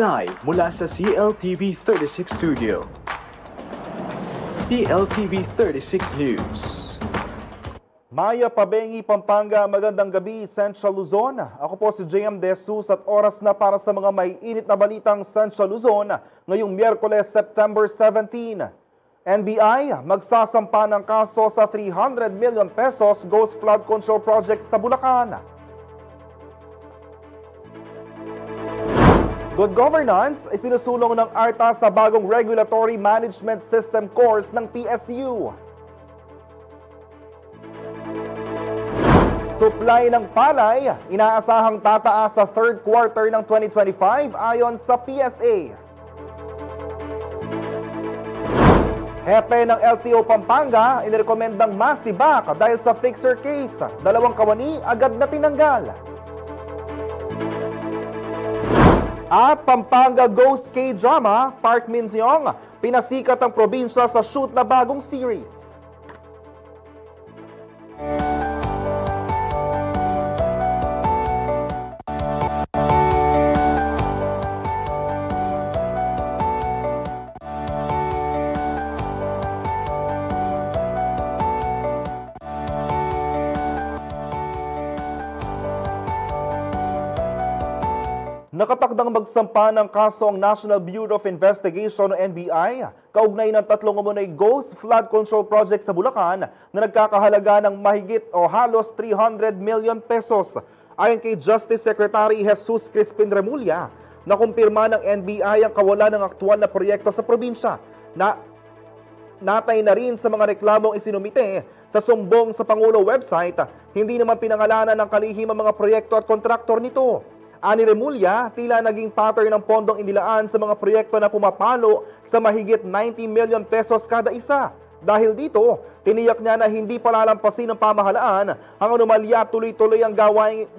Live mula sa CLTV 36 Studio. CLTV 36 News. Maya Pabengi, Pampanga, magandang gabi, Central Luzon. Ako po si JM De Jesus at oras na para sa mga may init na balitang Central Luzon ngayong Miyerkules, September 17. NBI magsasampa ng kaso sa 300 million pesos Ghost Flood Control Project sa Bulacan. Good governance ay sinusulong ng ARTA sa bagong Regulatory Management System course ng PSU. Supply ng palay, inaasahang tataas sa third quarter ng 2025 ayon sa PSA. Hepe ng LTO Pampanga, inirekomendang masibak dahil sa fixer case. 2 kawani agad na tinanggal. At Pampanga Ghost K-Drama, Park Min-seong, pinasikat ang probinsya sa shoot na bagong series. Nakatakdang magsampa ng kaso ang National Bureau of Investigation o NBI kaugnay ng 3 umunay Ghost Flood Control Project sa Bulacan na nagkakahalaga ng mahigit o halos 300 million pesos. Ayon kay Justice Secretary Jesus Crispin Remulla, nakumpirma ng NBI ang kawalan ng aktual na proyekto sa probinsya. Natay na rin sa mga reklamong isinumite sa sumbong sa Pangulo website, hindi naman pinangalanan ng kalihim ang mga proyekto at kontraktor nito. Ani Remulla, tila naging pattern ng pondong inilaan sa mga proyekto na pumapalo sa mahigit 90 million pesos kada isa. Dahil dito, tiniyak niya na hindi palalampasin ng pamahalaan ang anomalya, tuloy-tuloy ang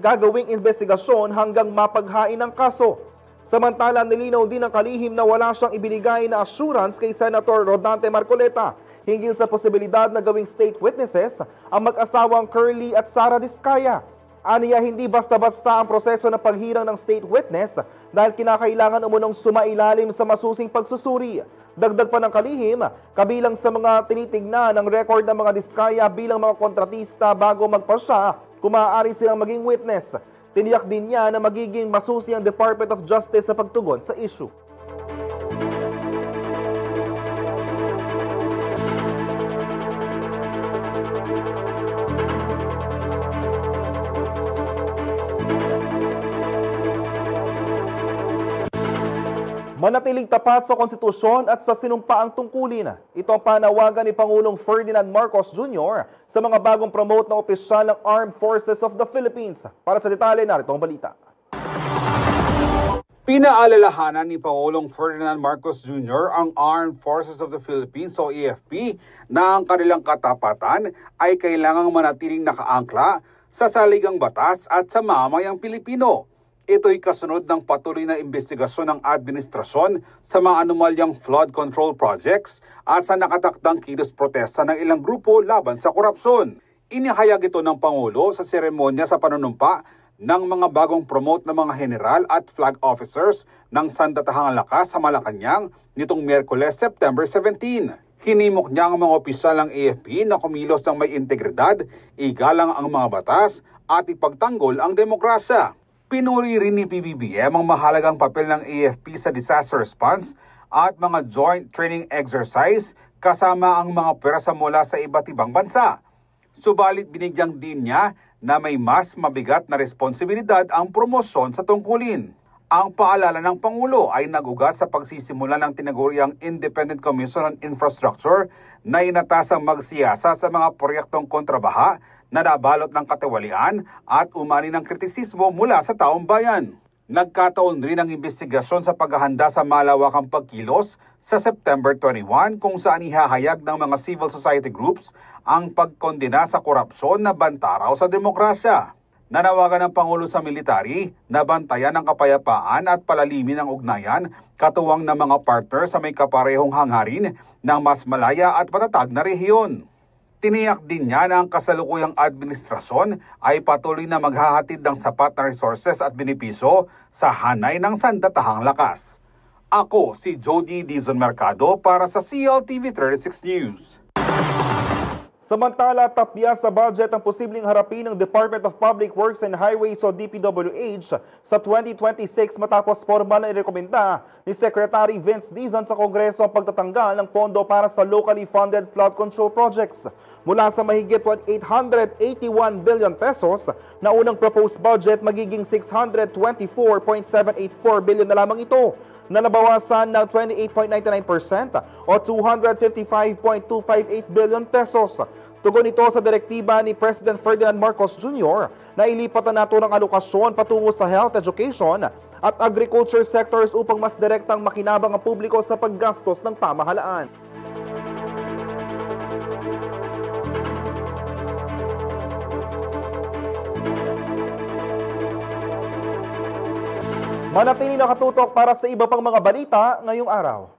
gagawing investigasyon hanggang mapaghain ang kaso. Samantala, nilinaw din ng kalihim na wala siyang ibinigay na assurance kay Senator Rodante Marcoleta hinggil sa posibilidad na gawing state witnesses ang mag-asawang Curly at Sara Diskaya. Aniya, hindi basta-basta ang proseso ng paghirang ng state witness dahil kinakailangan umunong sumailalim sa masusing pagsusuri. Dagdag pa ng kalihim, kabilang sa mga tinitignan ng record ng mga Diskaya bilang mga kontratista bago magpasya kung maaari silang maging witness. Tiniyak din niya na magiging masusi ang Department of Justice sa pagtugon sa issue. Manatiling tapat sa konstitusyon at sa sinumpaang tungkulin. Ito ang panawagan ni Pangulong Ferdinand Marcos Jr. sa mga bagong promote na opisyal ng Armed Forces of the Philippines. Para sa detalye, narito ang balita. Pinaalalahanan ni Pangulong Ferdinand Marcos Jr. ang Armed Forces of the Philippines o AFP na ang kanilang katapatan ay kailangang manatiling nakaangkla sa saligang batas at sa mamayang Pilipino. Ito'y kasunod ng patuloy na investigasyon ng administrasyon sa mga anomalyang flood control projects at sa nakatakdang kilos protesta ng ilang grupo laban sa korupsyon. Inihayag ito ng Pangulo sa seremonya sa panunumpa ng mga bagong promote na mga general at flag officers ng Sandatahang Lakas sa Malacanang nitong Miyerkules, September 17. Hinimok niya ang mga opisyal ng AFP na kumilos ng may integridad, igalang ang mga batas at ipagtanggol ang demokrasya. Pinuri rin ni PBBM ang mahalagang papel ng AFP sa disaster response at mga joint training exercise kasama ang mga pwersa mula sa iba't ibang bansa. Subalit binigyang din niya na may mas mabigat na responsibilidad ang promosyon sa tungkulin. Ang paalala ng Pangulo ay nagugat sa pagsisimula ng tinaguriang Independent Commission on Infrastructure na inatasang magsiyasa sa mga proyektong kontrabaha na nabalot ng katiwalian at umani ng kritisismo mula sa taong bayan. Nagkataon rin ang investigasyon sa paghahanda sa malawakang pagkilos sa September 21 kung saan ihahayag ng mga civil society groups ang pagkondena sa korupsyon na bantaraw sa demokrasya. Nanawagan ng Pangulo sa military na bantayan ang kapayapaan at palalimin ang ugnayan katuwang ng mga partner sa may kaparehong hangarin ng mas malaya at patatag na rehiyon. Tiniyak din niya na ang kasalukuyang administrasyon ay patuloy na maghahatid ng sapat na resources at benepisyo sa hanay ng sandatahang lakas. Ako si Jody Dizon Mercado para sa CLTV 36 News. Samantala, tapya sa budget ang posibleng harapin ng Department of Public Works and Highways o DPWH sa 2026 matapos formal na irekomenda ni Secretary Vince Dizon sa Kongreso ang pagtatanggal ng pondo para sa locally funded flood control projects. Mula sa mahigit 881 billion pesos na unang proposed budget, magiging 624.784 billion na lamang ito, na nabawasan ng 28.99% o 255.258 billion pesos. Tugon ito sa direktiba ni President Ferdinand Marcos Jr. na ilipat na nato ng alokasyon patungo sa health, education at agriculture sectors upang mas direktang makinabang ang publiko sa paggastos ng pamahalaan. Manatili nakatutok para sa iba pang mga balita ngayong araw.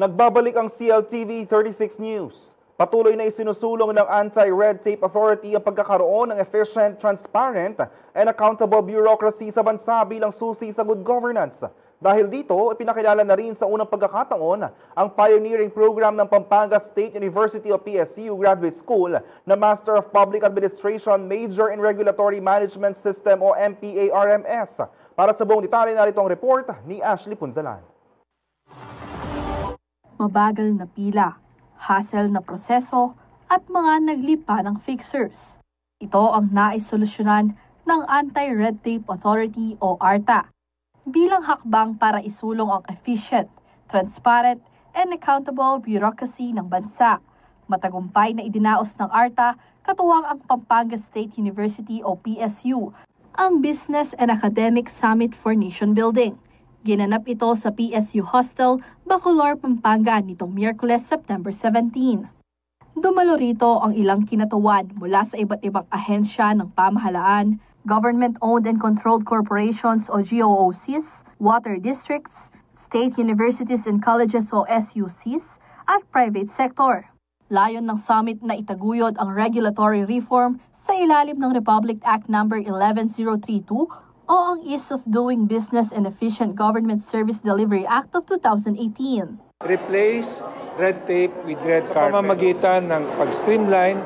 Nagbabalik ang CLTV 36 News. Patuloy na isinusulong ng Anti-Red Tape Authority ang pagkakaroon ng efficient, transparent, and accountable bureaucracy sa bansa bilang susi sa good governance. Dahil dito, ipinakilala na rin sa unang pagkakataon ang pioneering program ng Pampanga State University o PSU Graduate School na Master of Public Administration Major in Regulatory Management System o MPA-RMS. Para sa buong detalye, narito ang report ni Ashley Punzalan. Mabagal na pila, hassle na proseso at mga naglipa ng fixers. Ito ang naisolusyonan ng Anti-Red Tape Authority o ARTA bilang hakbang para isulong ang efficient, transparent, and accountable bureaucracy ng bansa. Matagumpay na idinaos ng ARTA katuwang ang Pampanga State University o PSU, ang Business and Academic Summit for Nation Building. Ginanap ito sa PSU Hostel, Bacolor, Pampanga nitong Miyerkules, September 17. Dumalo rito ang ilang kinatuan mula sa iba't ibang ahensya ng pamahalaan, government-owned and controlled corporations o GOOCs, water districts, state universities and colleges o SUCs, at private sector. Layon ng summit na itaguyod ang regulatory reform sa ilalim ng Republic Act No. 11032 o ang Ease of Doing Business and Efficient Government Service Delivery Act of 2018. Replace red tape with red carpet. Sa pamamagitan ng pag-streamline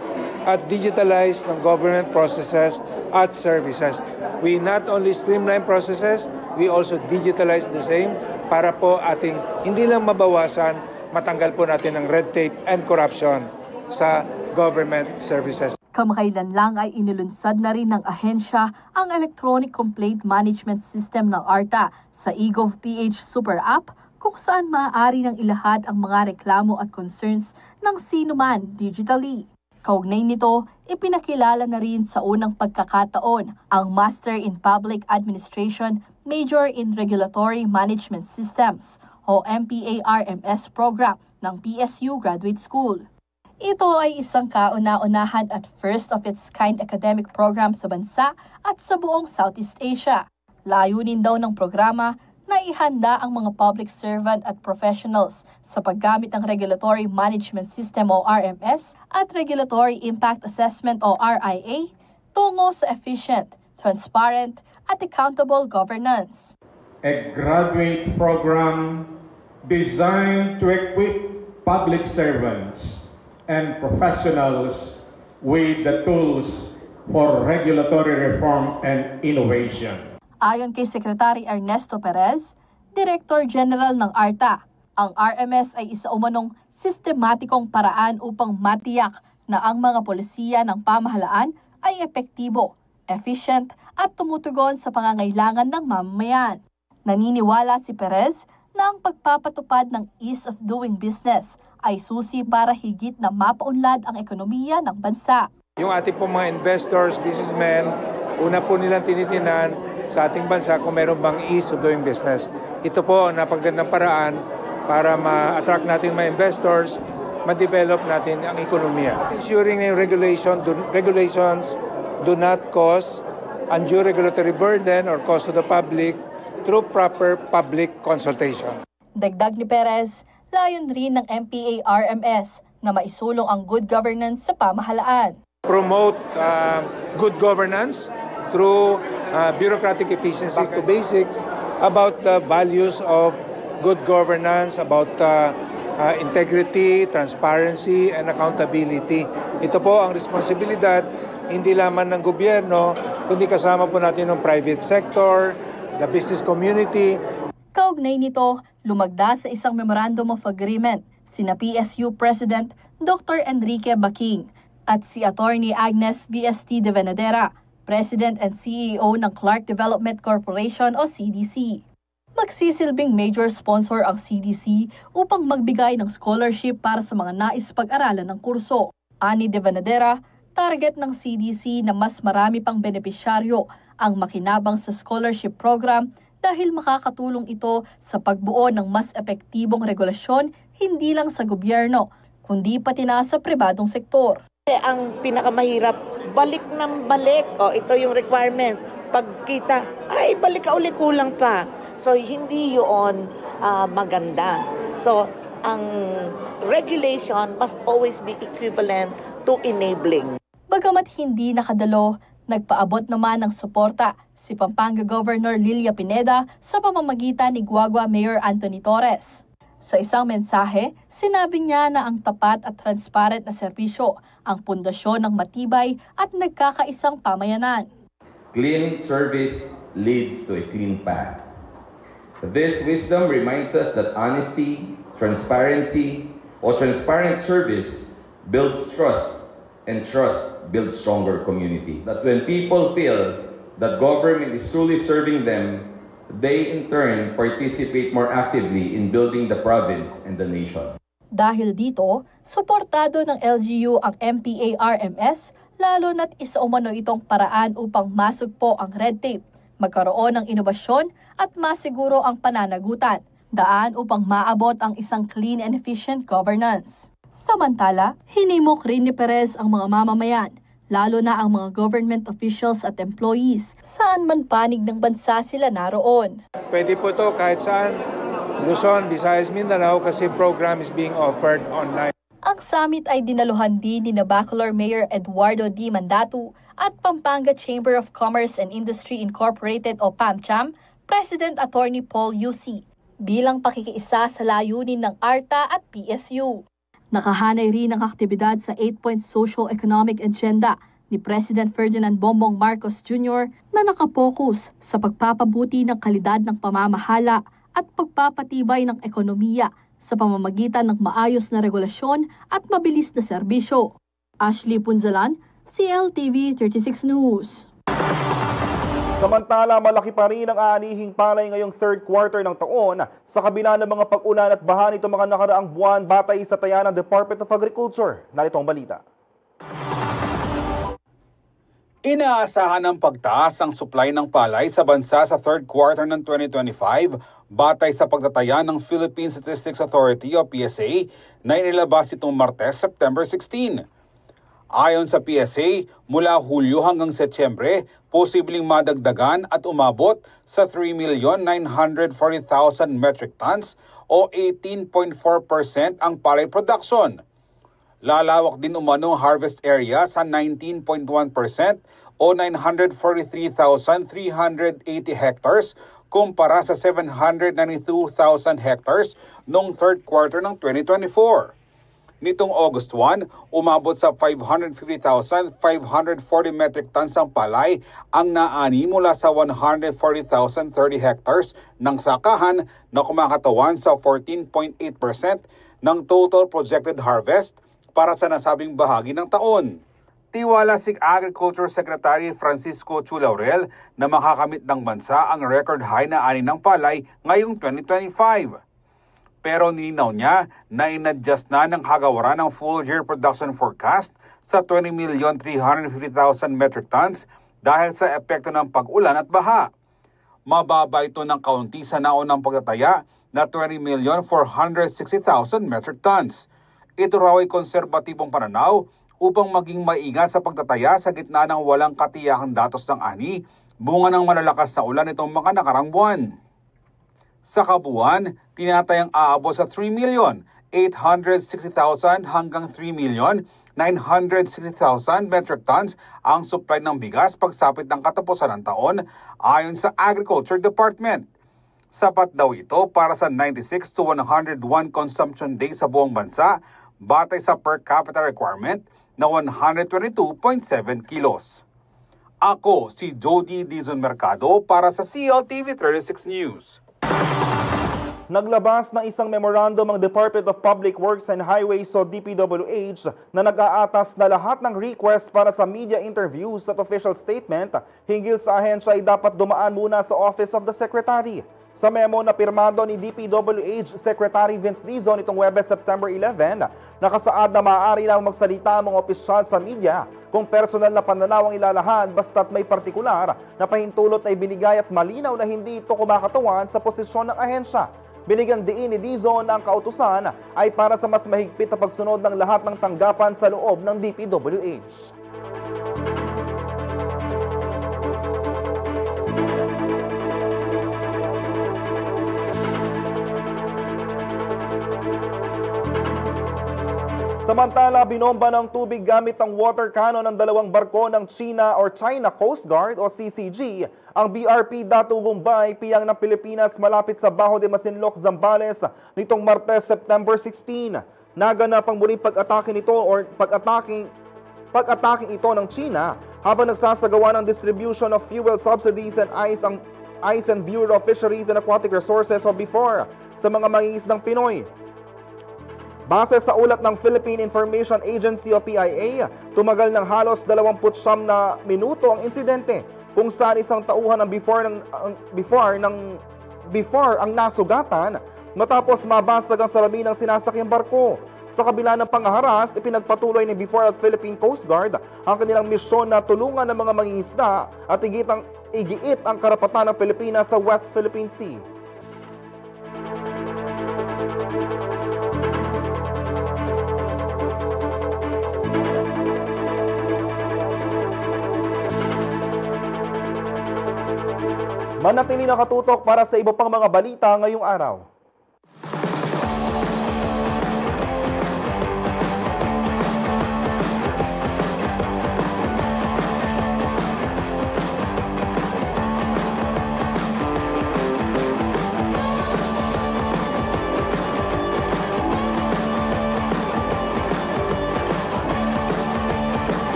at digitalize ng government processes at services. We not only streamline processes, we also digitalize the same para po ating hindi lang mabawasan, matanggal po natin ang red tape and corruption sa government services. Kamakailan lang ay inilunsad na rin ng ahensya ang Electronic Complaint Management System ng ARTA sa eGov.ph Super App kung saan maaari nang ilahad ang mga reklamo at concerns ng sino man digitally. Kaugnay nito, ipinakilala na rin sa unang pagkakataon ang Master in Public Administration Major in Regulatory Management Systems o MPA-RMS program ng PSU Graduate School. Ito ay isang kauna-unahan at first-of-its-kind academic program sa bansa at sa buong Southeast Asia. Layunin daw ng programa na ihanda ang mga public servant at professionals sa paggamit ng Regulatory Management System o RMS at Regulatory Impact Assessment o RIA tungo sa efficient, transparent, at accountable governance. A graduate program designed to equip public servants and professionals with the tools for regulatory reform and innovation. Ayon kay Secretary Ernesto Perez, Director General ng ARTA, ang RMS ay isa umanong sistematikong paraan upang matiyak na ang mga polisiya ng pamahalaan ay epektibo, efficient at tumutugon sa pangangailangan ng mamamayan. Naniniwala si Perez na ang pagpapatupad ng ease of doing business ay susi para higit na mapaunlad ang ekonomiya ng bansa. Yung ating po mga investors, businessmen, una po nilang tinitinan sa ating bansa kung meron bang ease of doing business. Ito po ang napagandang paraan para ma-attract natin mga investors, ma-develop natin ang ekonomiya. Ensuring na yung regulations do not cause undue regulatory burden or cost to the public through proper public consultation. Dagdag ni Perez, layon rin ng MPA-RMS na maisulong ang good governance sa pamahalaan. Promote good governance through bureaucratic efficiency to basics about the values of good governance, about integrity, transparency, and accountability. Ito po ang responsibilidad hindi lamang ng gobyerno, kundi kasama po natin ng private sector, the business community. Kaugnay nito, lumagda sa isang Memorandum of Agreement sina PSU President Dr. Enrique Baking at si Attorney Agnes VST de Venadera, President and CEO ng Clark Development Corporation o CDC. Magsisilbing major sponsor ang CDC upang magbigay ng scholarship para sa mga nais pag-aralan ng kurso. Ani de Venadera, target ng CDC na mas marami pang benepisyaryo ang makinabang sa scholarship program dahil makakatulong ito sa pagbuo ng mas epektibong regulasyon hindi lang sa gobyerno, kundi pati na sa pribadong sektor. Ang pinakamahirap, balik ng balik. Ito yung requirements. Pagkita, balik ka uli, kulang pa. So, hindi yun maganda. So, ang regulation must always be equivalent to enabling. Bagamat hindi nakadalo, nagpaabot naman ng suporta si Pampanga Governor Lilia Pineda sa pamamagitan ni Guagua Mayor Anthony Torres. Sa isang mensahe, sinabi niya na ang tapat at transparent na serbisyo ang pundasyon ng matibay at nagkakaisang pamayanan. Clean service leads to a clean path. This wisdom reminds us that honesty, transparency, or transparent service builds trust, and trust builds stronger community. That when people feel that government is truly serving them, they in turn participate more actively in building the province and the nation. Dahil dito, suportado ng LGU ang MPA-RMS, lalo na't isa umano itong paraan upang masugpo ang red tape, magkaroon ng inobasyon at masiguro ang pananagutan, daan upang maabot ang isang clean and efficient governance. Samantala, hinimok rin ni Perez ang mga mamamayan, lalo na ang mga government officials at employees, saan man panig ng bansa sila naroon. Pwede po to kahit saan, Luzon, Visayas, Mindanao, kasi program is being offered online. Ang summit ay dinaluhan din ni Bacolor Mayor Eduardo D. Mandatu at Pampanga Chamber of Commerce and Industry Incorporated o PAMCHAM, President Attorney Paul UC, bilang pakikiisa sa layunin ng ARTA at PSU. Nakahanay rin ang aktibidad sa 8-point socio-economic agenda ni President Ferdinand Bongbong Marcos Jr. na nakapokus sa pagpapabuti ng kalidad ng pamamahala at pagpapatibay ng ekonomiya sa pamamagitan ng maayos na regulasyon at mabilis na serbisyo. Ashley Punzalan, CLTV 36 News. Samantala, malaki pa rin ang aanihing palay ngayong third quarter ng taon sa kabila ng mga pag-ulan at baha nito mga nakaraang buwan batay sa taya ng Department of Agriculture. Narito ang balita. Inaasahan ng pagtaas ang supply ng palay sa bansa sa third quarter ng 2025 batay sa pagtataya ng Philippine Statistics Authority o PSA na inilabas itong Martes, September 16. Ayon sa PSA, mula Hulyo hanggang Setyembre, posibleng madagdagan at umabot sa 3,940,000 metric tons o 18.4% ang palay production. Lalawak din umano ang harvest area sa 19.1% o 943,380 hectares kumpara sa 792,000 hectares noong third quarter ng 2024. Nitong August 1, umabot sa 550,540 metric tons ang palay ang naani mula sa 140,030 hectares ng sakahan na kumakatawan sa 14.8% ng total projected harvest para sa nasabing bahagi ng taon. Tiwala si Agriculture Secretary Francisco Chu Laurel na makakamit ng bansa ang record high na ani ng palay ngayong 2025. Pero nilinaw niya na inadjust na ng Kagawaran ng full-year production forecast sa 20,350,000 metric tons dahil sa epekto ng pag-ulan at baha. Mababa ito ng kaunti sa naunang pagtataya na 20,460,000 metric tons. Ito raw ay konserbatibong pananaw upang maging maigat sa pagtataya sa gitna ng walang katiyakang datos ng ani, bunga ng malalakas na ulan itong mga nakarang buwan. Sa kabuuan, tinatayang aabot sa 3,860,000 hanggang 3,960,000 metric tons ang supply ng bigas pagsapit ng katapusan ng taon ayon sa Agriculture Department. Sapat daw ito para sa 96 to 101 consumption days sa buong bansa batay sa per capita requirement na 122.7 kilos. Ako si Jody Dizon Mercado para sa CLTV 36 News. Naglabas ng isang memorandum ang Department of Public Works and Highways o DPWH na nag-aatas na lahat ng request para sa media interviews at official statement hinggil sa ahensya ay dapat dumaan muna sa Office of the Secretary. Sa memo na pirmado ni DPWH Secretary Vince Dizon itong Huwebes, September 11, nakasaad na maaari lang magsalita ang mga opisyal sa media kung personal na pananaw ang ilalahad basta't may partikular na pahintulot na ibinigay at malinaw na hindi ito kumakatawan sa posisyon ng ahensya. Binigyang diin ni Dizon na ang kautusan ay para sa mas mahigpit na pagsunod ng lahat ng tanggapan sa loob ng DPWH. Samantala, binomba ng tubig gamit ang water cannon ng dalawang barko ng China Coast Guard o CCG ang BRP Datugong Bay, piyang ng Pilipinas malapit sa Bajo de Masinloc, Zambales nitong Martes, September 16. Naganap ang muling pag-atake nito o pag-atake ito ng China habang nagsasagawa ng distribution of fuel subsidies and Ice and Bureau of Fisheries and Aquatic Resources o BIFOR sa mga mangingisdang Pinoy. Base sa ulat ng Philippine Information Agency o PIA, tumagal ng halos 29 na minuto ang insidente kung saan isang tauhan ng BIFOR ang nasugatan matapos mabasag ang salamin ng sinasakyang barko. Sa kabila ng pangaharas, ipinagpatuloy ni BIFOR at Philippine Coast Guard ang kanilang misyon na tulungan ng mga mangingisda at igiit ang karapatan ng Pilipinas sa West Philippine Sea. Manatili nakatutok para sa iba pang mga balita ngayong araw.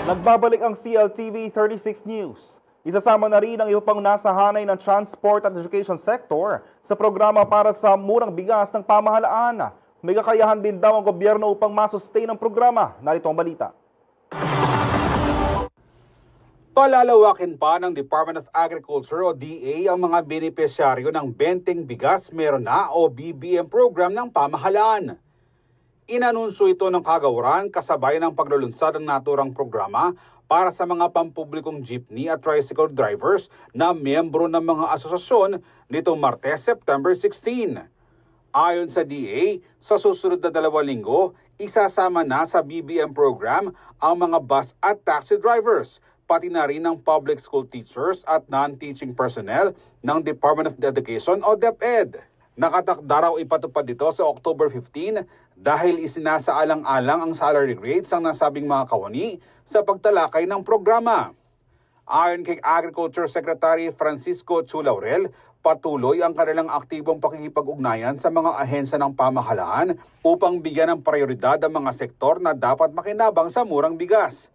Nagbabalik ang CLTV 36 News. Isasama na rin ang iba pang nasa hanay ng transport at education sector sa programa para sa murang bigas ng pamahalaan. May kakayahan din daw ang gobyerno upang masustain ang programa. Narito ang balita. Palalawakin pa ng Department of Agriculture o DA ang mga benepisyaryo ng Benteng Bigas Meron Na o BBM program ng pamahalaan. Inanunsyo ito ng kagawaran kasabay ng paglulunsad ng naturang programa para sa mga pampublikong jeepney at tricycle drivers na miyembro ng mga asosasyon nitong Martes, September 16. Ayon sa DA, sa susunod na 2 linggo, isasama na sa BBM program ang mga bus at taxi drivers, pati na rin ng public school teachers at non-teaching personnel ng Department of Education o DepEd. Nakatakda raw ipatupad dito sa October 15 dahil isinasaalang-alang ang salary grades ng nasabing mga kawani sa pagtalakay ng programa. Ayon kay Agriculture Secretary Francisco Chu Laurel, patuloy ang kanilang aktibong pakikipag-ugnayan sa mga ahensya ng pamahalaan upang bigyan ng prioridad ang mga sektor na dapat makinabang sa murang bigas.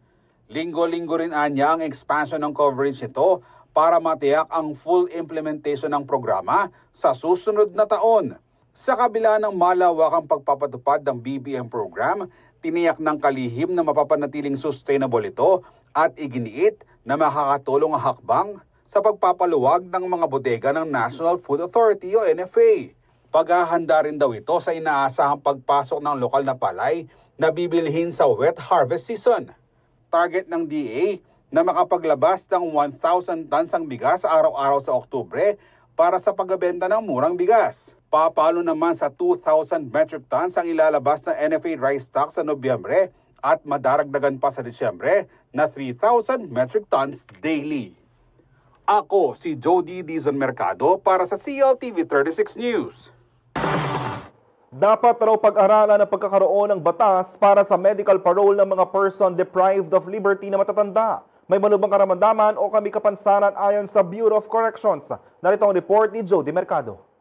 Linggo-linggo rin anya ang expansion ng coverage nito para matiyak ang full implementation ng programa sa susunod na taon. Sa kabila ng malawakang pagpapatupad ng BBM program, tiniyak ng kalihim na mapapanatiling sustainable ito at iginiit na makakatulong ang hakbang sa pagpapaluwag ng mga bodega ng National Food Authority o NFA. Paghahanda rin daw ito sa inaasahang pagpasok ng lokal na palay na bibilhin sa wet harvest season. Target ng DA na makapaglabas ng 1,000 tons ang bigas araw-araw sa Oktubre para sa pagbebenta ng murang bigas. Papalo naman sa 2,000 metric tons ang ilalabas ng NFA rice stock sa Nobyembre at madaragdagan pa sa Disyembre na 3,000 metric tons daily. Ako si Jody Dizon Mercado para sa CLTV 36 News. Dapat raw pag-aralan ang pagkakaroon ng batas para sa medical parole ng mga person deprived of liberty na matatanda. May malubhang karamdaman o kami kapansanan ayon sa Bureau of Corrections. Narito ang report ni Jody Mercado.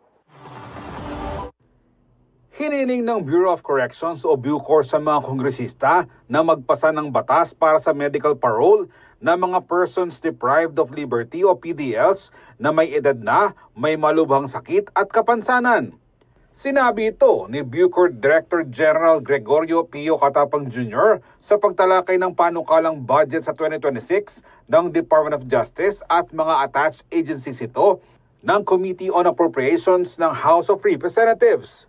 Hiniling ng Bureau of Corrections o Bucor sa mga kongresista na magpasa ng batas para sa medical parole ng mga persons deprived of liberty o PDLs na may edad na, may malubhang sakit at kapansanan. Sinabi ito ni Bucor Director General Gregorio Pio Catapang Jr. sa pagtalakay ng panukalang budget sa 2026 ng Department of Justice at mga attached agencies ito ng Committee on Appropriations ng House of Representatives.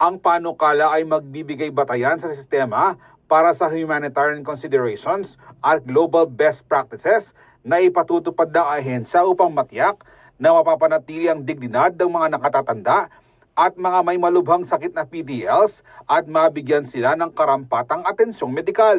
Ang panukala ay magbibigay batayan sa sistema para sa humanitarian considerations at global best practices na ipatutupad ng ahensya upang matiyak na mapapanatili ang dignidad ng mga nakatatanda at mga may malubhang sakit na PDLs at mabigyan sila ng karampatang atensyong medikal.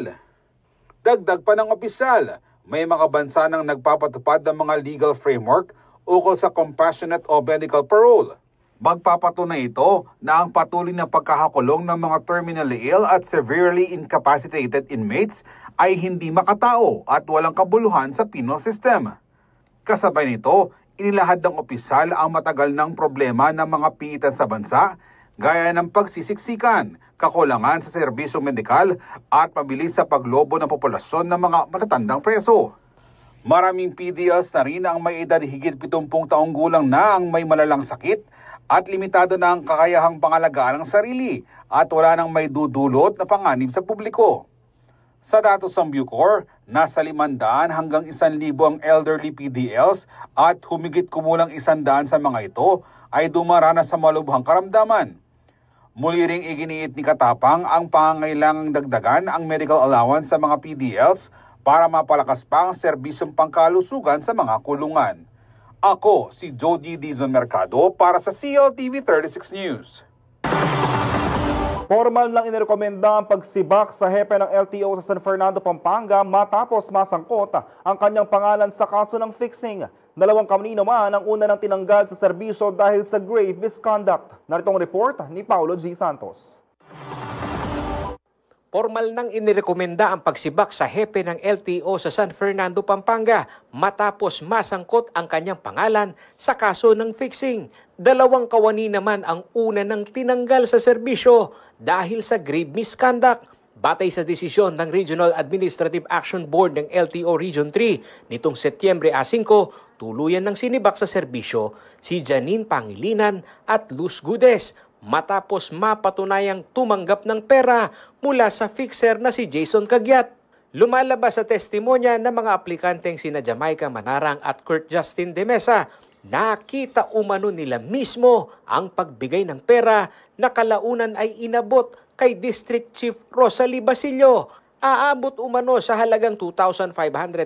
Dagdag pa ng opisyal, may mga bansa nang nagpapatupad ng mga legal framework ukol sa compassionate o medical parole. Magpapatunay ito na ang patuloy na pagkakakulong ng mga terminally ill at severely incapacitated inmates ay hindi makatao at walang kabuluhan sa penal system. Kasabay nito, inilahad ng opisyal ang matagal ng problema ng mga piitan sa bansa gaya ng pagsisiksikan, kakulangan sa serbisyo medikal at mabilis sa paglobo ng populasyon ng mga matatandang preso. Maraming PDLs na rin ang may edad higit 70 taong gulang na ang may malalang sakit at limitado na ang kakayahang pangalagaan ng sarili at wala nang may dudulot na panganib sa publiko. Sa datos ng Bucor, nasa 500 hanggang 1,000 ang elderly PDLs at humigit kumulang 100 sa mga ito ay dumaranas sa malubhang karamdaman. Muli ring iginiit ni Katapang ang pangangailangang dagdagan ang medical allowance sa mga PDLs para mapalakas pa ang serbisyong pangkalusugan sa mga kulungan. Ako si Jody Dizon Mercado para sa CLTV 36 News. Formal lang inirekomenda ang pagsibak sa hepe ng LTO sa San Fernando, Pampanga matapos masangkot ang kanyang pangalan sa kaso ng fixing. 2 kanina naman ang una ng tinanggal sa serbisyo dahil sa grave misconduct. Narito ang report ni Paulo G. Santos. Formal nang inirekomenda ang pagsibak sa hepe ng LTO sa San Fernando, Pampanga matapos masangkot ang kanyang pangalan sa kaso ng fixing. 2 kawani naman ang una ng tinanggal sa serbisyo dahil sa grave misconduct. Batay sa desisyon ng Regional Administrative Action Board ng LTO Region 3 nitong Setyembre 5, tuluyan ng sinibak sa serbisyo si Janine Pangilinan at Luz Gudes matapos mapatunayang tumanggap ng pera mula sa fixer na si Jason Cagiat. Lumalabas sa testimonya ng mga aplikanteng sina Jamaica Manarang at Kurt Justin de Mesa, nakita umano nila mismo ang pagbigay ng pera na kalaunan ay inabot kay District Chief Rosalie Basilio. Aabot umano sa halagang 2,500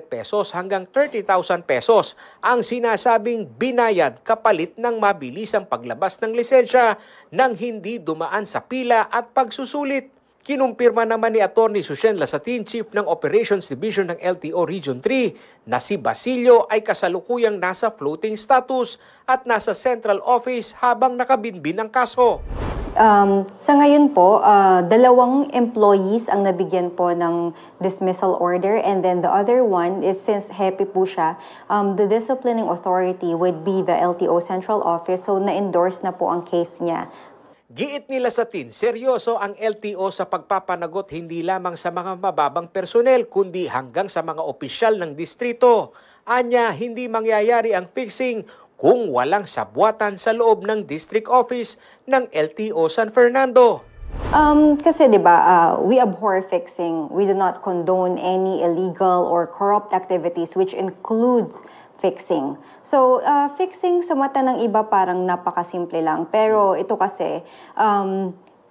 pesos hanggang 30,000 pesos ang sinasabing binayad kapalit ng mabilisang paglabas ng lisensya nang hindi dumaan sa pila at pagsusulit. Kinumpirma naman ni Atty. Susien Lasatin, Chief ng Operations Division ng LTO Region 3, na si Basilio ay kasalukuyang nasa floating status at nasa central office habang nakabinbin ang kaso. Sa ngayon po, 2 employees ang nabigyan po ng dismissal order, and then the other one is, since happy po siya, the disciplining authority would be the LTO Central Office, so na-endorse na po ang case niya. Giit nila sa TIN, seryoso ang LTO sa pagpapanagot hindi lamang sa mga mababang personel kundi hanggang sa mga opisyal ng distrito. Anya, hindi mangyayari ang fixing kung walang sabwatan sa loob ng district office ng LTO San Fernando. Kasi 'di ba, we abhor fixing. We do not condone any illegal or corrupt activities, which includes fixing. So, fixing sa mata ng iba parang napakasimple lang. Pero ito kasi,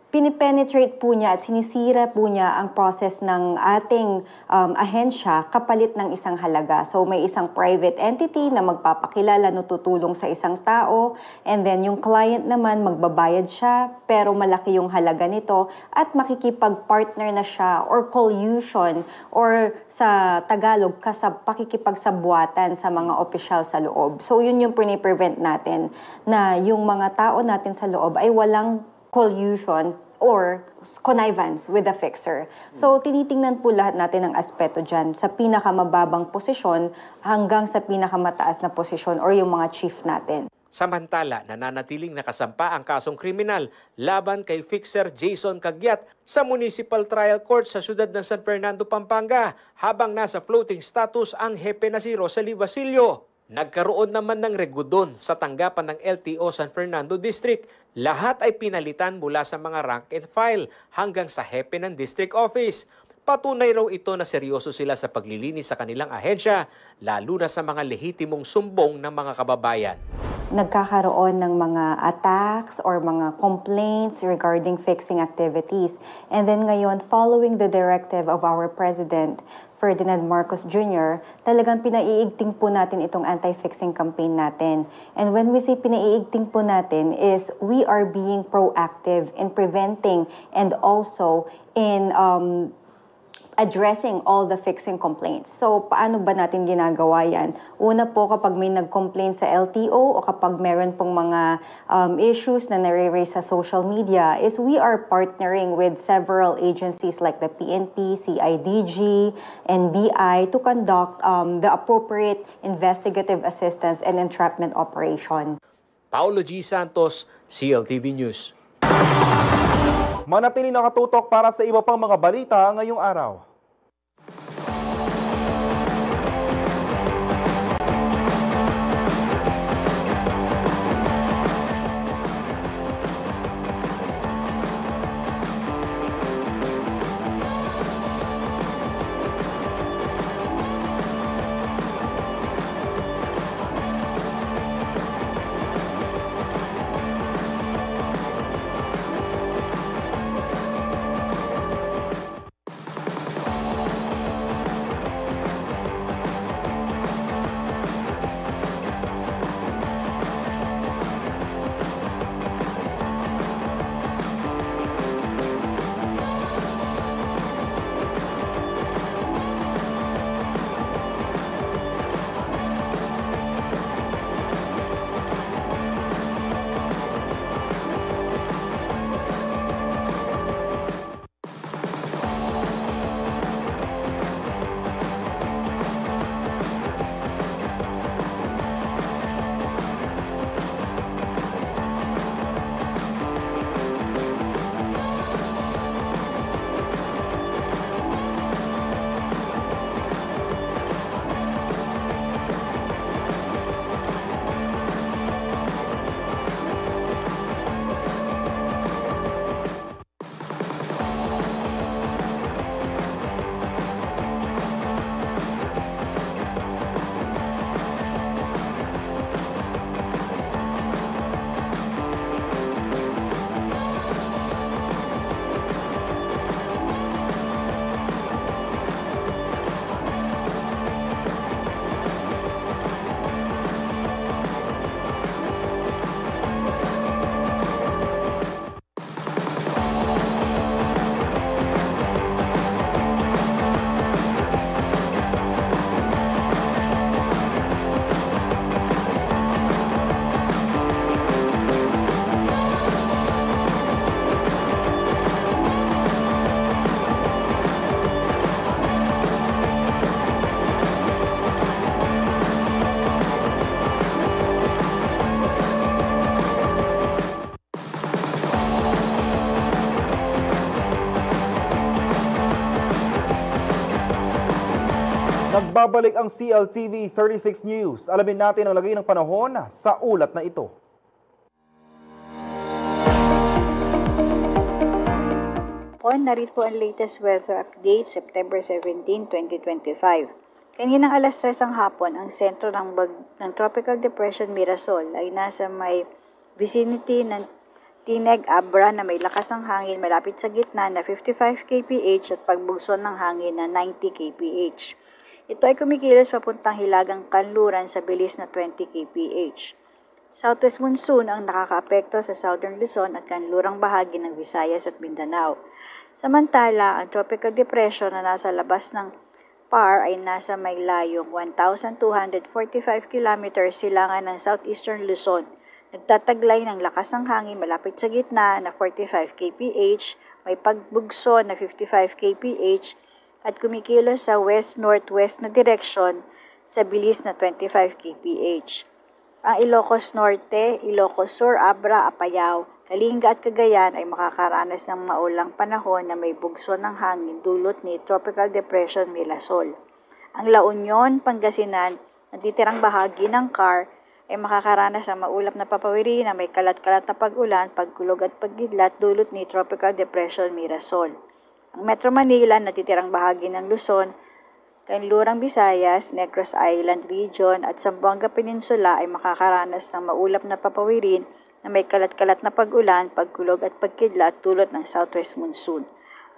pinipenetrate po niya at sinisira po niya ang process ng ating ahensya kapalit ng isang halaga. So may isang private entity na magpapakilala, no, tutulong sa isang tao, and then yung client naman magbabayad siya pero malaki yung halaga nito at makikipag-partner na siya or collusion or sa Tagalog pakikipagsabwatan sa mga opisyal sa loob. So yun yung piniprevent natin, na yung mga tao natin sa loob ay walang collusion or connivance with the fixer. So, tinitingnan po lahat natin ang aspeto dyan, sa pinakamababang posisyon hanggang sa pinakamataas na posisyon or yung mga chief natin. Samantala, nananatiling nakasampa ang kasong kriminal laban kay fixer Jason Cagyat sa Municipal Trial Court sa siyudad ng San Fernando, Pampanga, habang nasa floating status ang hepe na si Rosalie Basilio. Nagkaroon naman ng regudon sa tanggapan ng LTO San Fernando District. Lahat ay pinalitan mula sa mga rank and file hanggang sa hepe ng district office. Patunay raw ito na seryoso sila sa paglilinis sa kanilang ahensya, lalo na sa mga lehitimong sumbong ng mga kababayan. Nagkakaroon ng mga attacks or mga complaints regarding fixing activities. And then ngayon, following the directive of our President, Ferdinand Marcos Jr., talagang pinaiigting po natin itong anti-fixing campaign natin. And when we say pinaiigting po natin is we are being proactive in preventing and also in addressing all the fixing complaints. So, paano ba natin ginagawa yan? Una po, kapag may nag-complain sa LTO o kapag meron pong mga issues na nare-raise sa social media, is we are partnering with several agencies like the PNP, CIDG, NBI to conduct the appropriate investigative assistance and entrapment operation. Paulo G. Santos, CLTV News. Manatili nakatutok para sa iba pang mga balita ngayong araw. Nagbabalik ang CLTV 36 News. Alamin natin ang lagay ng panahon sa ulat na ito. Narito ang latest weather update, September 17, 2025. Kaninang alas 3 ang hapon, ang sentro ng Tropical Depression Mirasol ay nasa may vicinity ng Tineg Abra na may lakas ng hangin malapit sa gitna na 55 kph at pagbugson ng hangin na 90 kph. Ito ay kumikilos papuntang hilagang kanluran sa bilis na 20 kph. Southwest monsoon ang nakakaapekto sa Southern Luzon at kanlurang bahagi ng Visayas at Mindanao. Samantala, ang tropical depression na nasa labas ng PAR ay nasa may layong 1,245 km silangan ng southeastern Luzon. Nagtataglay ng lakas ng hangin malapit sa gitna na 45 kph, may pagbugso na 55 kph at kumikilos sa west-northwest na direksyon sa bilis na 25 kph. Ang Ilocos Norte, Ilocos Sur, Abra, Apayao, Kalinga at Cagayan ay makakaranas ng maulang panahon na may bugso ng hangin dulot ni Tropical Depression Mirasol. Ang La Union, Pangasinan, natitirang bahagi ng CAR ay makakaranas ng maulap na papawiri na may kalat-kalat na pag-ulan, pagkulog at pagkidlat dulot ni Tropical Depression Mirasol. Ang Metro Manila, natitirang bahagi ng Luzon, Kanlurang Visayas, Negros Island Region at Zamboanga Peninsula ay makakaranas ng maulap na papawirin na may kalat-kalat na pag-ulan, pagkulog at pagkidlat dulot ng southwest monsoon.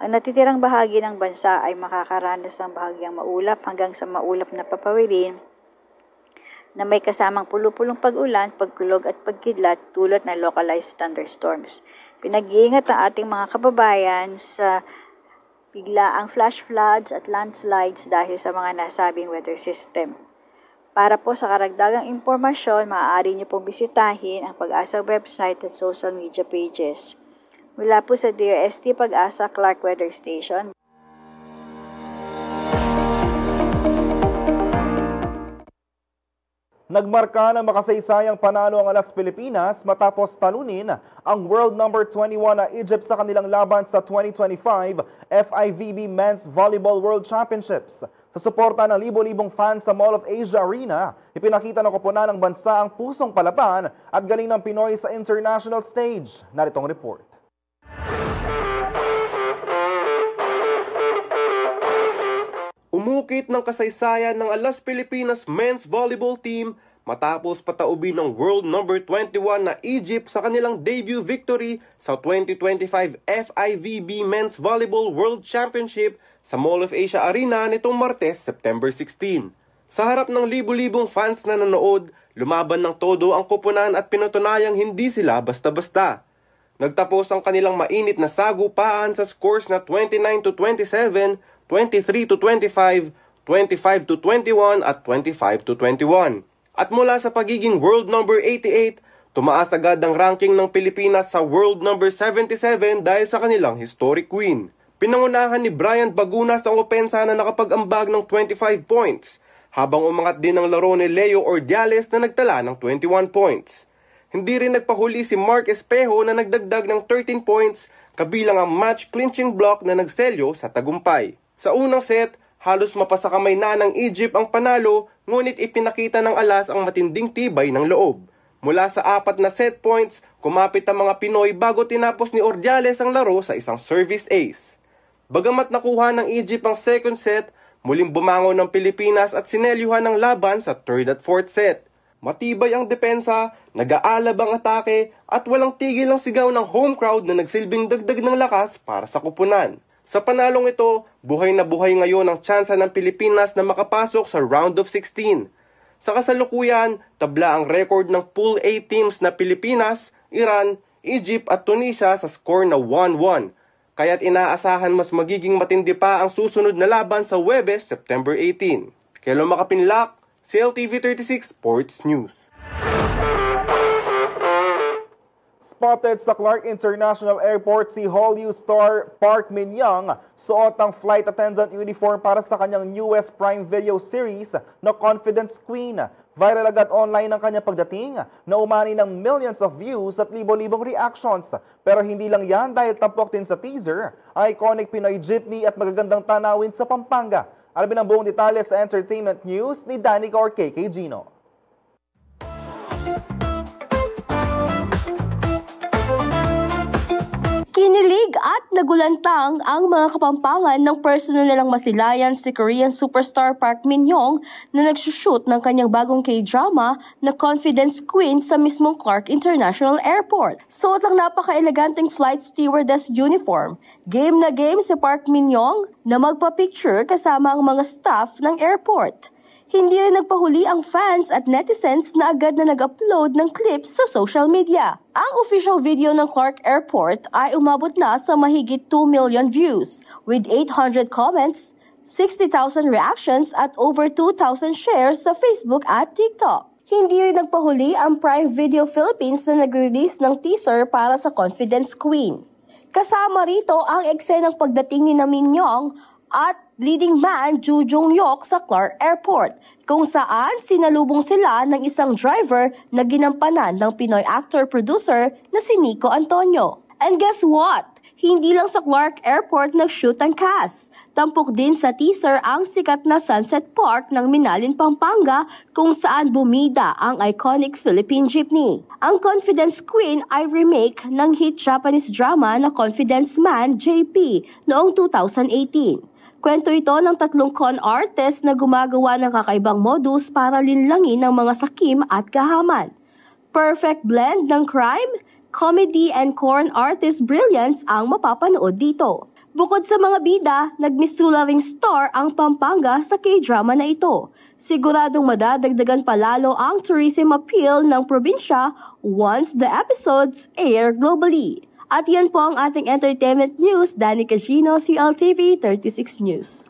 Ang natitirang bahagi ng bansa ay makakaranas ng bahagyang maulap hanggang sa maulap na papawirin na may kasamang pulupulong pag-ulan, pagkulog at pagkidlat dulot ng localized thunderstorms. Pinag-iingat ang ating mga kababayan sa biglaang flash floods at landslides dahil sa mga nasabing weather system. Para po sa karagdagang impormasyon, maaari niyo pong bisitahin ang Pag-asa website at social media pages. Mula po sa DOST Pag-asa Clark Weather Station. Nagmarka ng makasaysayang panalo ang Alas Pilipinas matapos talunin ang world number 21 na Egypt sa kanilang laban sa 2025 FIVB Men's Volleyball World Championships. Sa suporta ng libo-libong fans sa Mall of Asia Arena, ipinakita ng koponan ng bansa ang pusong palaban at galing ng Pinoy sa international stage. Narito ang report. Umukit ng kasaysayan ng Alas Pilipinas Men's Volleyball Team matapos pataubin ng world number 21 na Egypt sa kanilang debut victory sa 2025 FIVB Men's Volleyball World Championship sa Mall of Asia Arena nitong Martes, September 16. Sa harap ng libu-libong fans na nanood, lumaban ng todo ang koponan at pinatunayang hindi sila basta-basta. Nagtapos ang kanilang mainit na sagupaan sa scores na 29-27, 23-25, 25-21 at 25-21. At mula sa pagiging world number 88, tumaas agad ang ranking ng Pilipinas sa world number 77 dahil sa kanilang historic win. Pinangunahan ni Brian Bagunas ang opensa na nakapag-ambag ng 25 points, habang umangat din ang laro ni Leo Ordiales na nagtala ng 21 points. Hindi rin nagpahuli si Mark Espejo na nagdagdag ng 13 points, kabilang ang match-clinching block na nagselyo sa tagumpay. Sa unang set, halos mapasakamay na ng Egypt ang panalo, ngunit ipinakita ng Alas ang matinding tibay ng loob. Mula sa 4 na set points, kumapit ang mga Pinoy bago tinapos ni Ordiales ang laro sa isang service ace. Bagamat nakuha ng Egypt ang second set, muling bumangon ng Pilipinas at sinelyuhan ng laban sa third at fourth set. Matibay ang depensa, nag-aalab ang atake at walang tigil ang sigaw ng home crowd na nagsilbing dagdag ng lakas para sa kupunan. Sa panalong ito, buhay na buhay ngayon ang tsansa ng Pilipinas na makapasok sa round of 16. Sa kasalukuyan, tabla ang record ng Pool A teams na Pilipinas, Iran, Egypt at Tunisia sa score na 1-1. Kaya't inaasahan mas magiging matindi pa ang susunod na laban sa Huwebes, September 18. Kelo Makapinlak, CLTV 36 Sports News. Spotted sa Clark International Airport si Hollywood star Park Min-young suot ang flight attendant uniform para sa kanyang US Prime Video series na Confidence Queen. Viral agad online ang kanyang pagdating na umani ng millions of views at libo-libong reactions. Pero hindi lang yan dahil tampok din sa teaser, iconic Pinoy jeepney at magagandang tanawin sa Pampanga. Alamin ang buong detalye sa entertainment news ni Danica or KK Gino. Kinilig at nagulantang ang mga kapampangan ng personal nilang masilayan si Korean superstar Park Min-young na nagsushoot ng kanyang bagong K-drama na Confidence Queen sa mismong Clark International Airport. Suot ang napaka-eleganteng flight stewardess uniform. Game na game si Park Min-young na magpa-picture kasama ang mga staff ng airport. Hindi rin nagpahuli ang fans at netizens na agad na nag-upload ng clips sa social media. Ang official video ng Clark Airport ay umabot na sa mahigit 2 million views with 800 comments, 60,000 reactions at over 2,000 shares sa Facebook at TikTok. Hindi rin nagpahuli ang Prime Video Philippines na nag-release ng teaser para sa Confidence Queen. Kasama rito ang eksenang pagdating ni Min-young at leading man Ju Jung-hyuk sa Clark Airport, kung saan sinalubong sila ng isang driver na ginampanan ng Pinoy actor-producer na si Nico Antonio. And guess what? Hindi lang sa Clark Airport nag-shoot ang cast. Tampok din sa teaser ang sikat na Sunset Park ng Minalin, Pampanga, kung saan bumida ang iconic Philippine jeepney. Ang Confidence Queen ay remake ng hit Japanese drama na Confidence Man JP noong 2018. Kwento ito ng tatlong con artist na gumagawa ng kakaibang modus para linlangin ang mga sakim at kahaman. Perfect blend ng crime, comedy and con artist brilliance ang mapapanood dito. Bukod sa mga bida, nagmisula ring star ang Pampanga sa K-drama na ito. Siguradong madadagdagan palalo ang tourism appeal ng probinsya once the episodes air globally. At yan po ang ating entertainment news. Danica Gino, CLTV 36 News.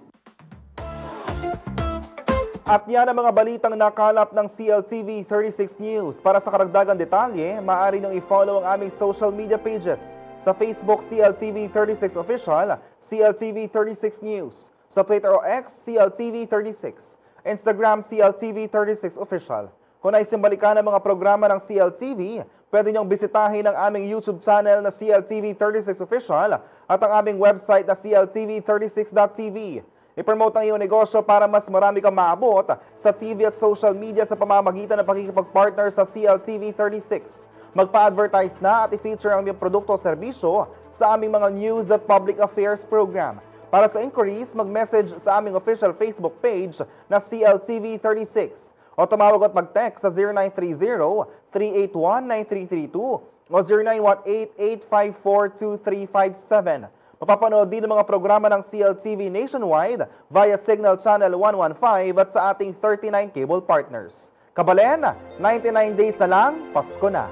At yan ang mga balitang nakalap ng CLTV 36 News. Para sa karagdagang detalye, maaari niyong i-follow ang aming social media pages. Sa Facebook, CLTV 36 Official, CLTV 36 News. Sa Twitter o X, CLTV 36. Instagram, CLTV 36 Official. Kung naisin balikan ang mga programa ng CLTV, pwede niyong bisitahin ang aming YouTube channel na CLTV 36 Official at ang aming website na CLTV36.tv. I-promote ang iyong negosyo para mas marami kang maabot sa TV at social media sa pamamagitan ng pakikipag-partner sa CLTV 36. Magpa-advertise na at i-feature ang iyong produkto o serbisyo sa aming mga news at public affairs program. Para sa inquiries, mag-message sa aming official Facebook page na CLTV 36. O tumawag at mag-text sa 0930-381-9332 o 0918-854-2357. Mapapanood din ang mga programa ng CLTV nationwide via Signal Channel 115 at sa ating 39 cable partners. Kabalen, 99 days na lang, Pasko na.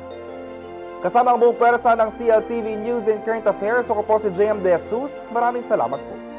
Kasama ang buong pwersa ng CLTV News and Current Affairs, ako po si JM De Jesus. Maraming salamat po.